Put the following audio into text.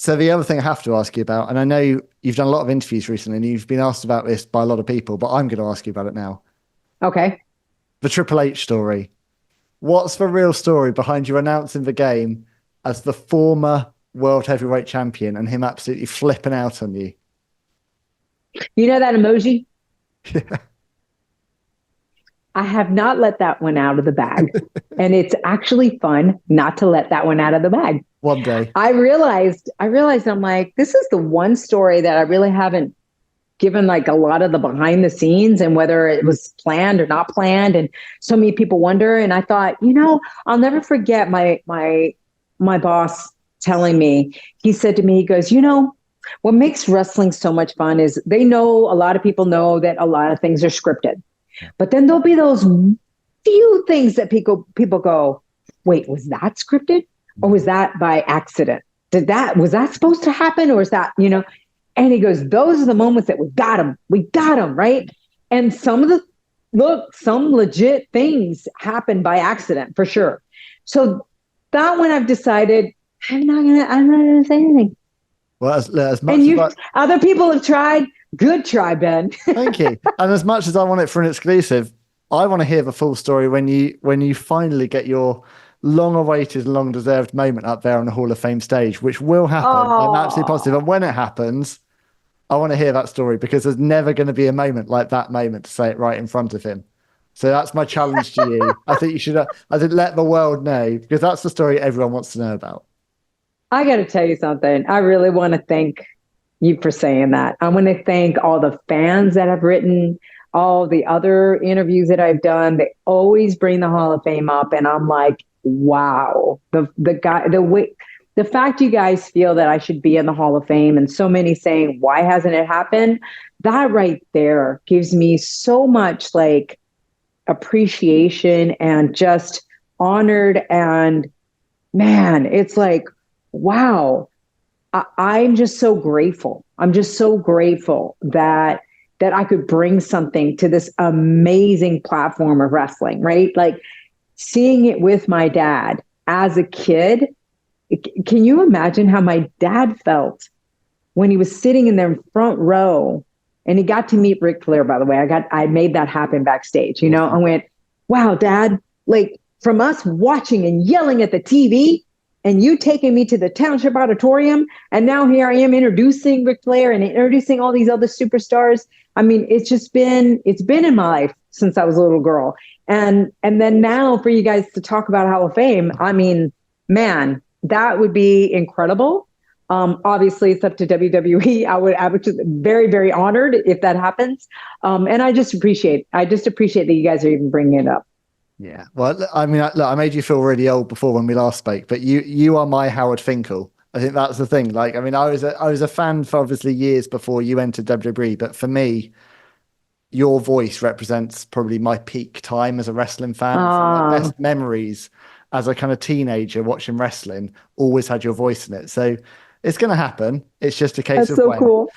So the other thing I have to ask you about, and I know you've done a lot of interviews recently and you've been asked about this by a lot of people, but I'm going to ask you about it now. Okay. The Triple H story. What's the real story behind you announcing the game as the former world heavyweight champion and him absolutely flipping out on you? You know that emoji? I have not let that one out of the bag. And it's actually fun not to let that one out of the bag. One day. I realized I'm like, this is the one story that I really haven't given like a lot of the behind the scenes and whether it was planned or not planned. And so many people wonder. And I thought, I'll never forget my boss telling me, he said to me, he goes, what makes wrestling so much fun is a lot of people know that a lot of things are scripted. But then there'll be those few things that people go, wait, was that scripted? Or was that by accident? Was that supposed to happen? Or is that, And he goes, those are the moments that we got them. We got them, right? And some legit things happen by accident for sure. So that one I've decided I'm not gonna say anything. Well, as much as other people have tried. Good try, Ben. Thank you. And as much as I want it for an exclusive, I want to hear the full story when you finally get your long-awaited, long-deserved moment up there on the Hall of Fame stage, which will happen. I'm absolutely positive. And when it happens, I want to hear that story because there's never going to be a moment like that moment to say it right in front of him. So that's my challenge to you. I think you should. I think let the world know because that's the story everyone wants to know about. I got to tell you something. I really want to thank you for saying that. I want to thank all the fans that have written, all the other interviews that I've done. They always bring the Hall of Fame up, and I'm like, wow, the fact you guys feel that I should be in the Hall of Fame, and so many saying, why hasn't it happened? That right there gives me so much like appreciation and just honored. And man, it's like, wow. I'm just so grateful. I'm just so grateful that I could bring something to this amazing platform of wrestling, right? Like seeing it with my dad as a kid. Can you imagine how my dad felt when he was sitting in the front row and he got to meet Ric Flair, by the way? I made that happen backstage, I went, wow, Dad, like from us watching and yelling at the TV, and you taking me to the Township Auditorium, and now here I am introducing Ric Flair and introducing all these other superstars. I mean, it's been in my life since I was a little girl. And then now for you guys to talk about Hall of Fame, I mean, man, that would be incredible. Obviously, it's up to WWE. I would just very, very honored if that happens. And I just appreciate that you guys are even bringing it up. Yeah. Well, I mean, look, I made you feel really old before when we last spoke, but you are my Howard Finkel. I think that's the thing. Like, I mean, I was a fan for obviously years before you entered WWE, but for me, your voice represents probably my peak time as a wrestling fan. My best memories as a kind of teenager watching wrestling always had your voice in it. So it's going to happen. It's just a case That's of so when. cool.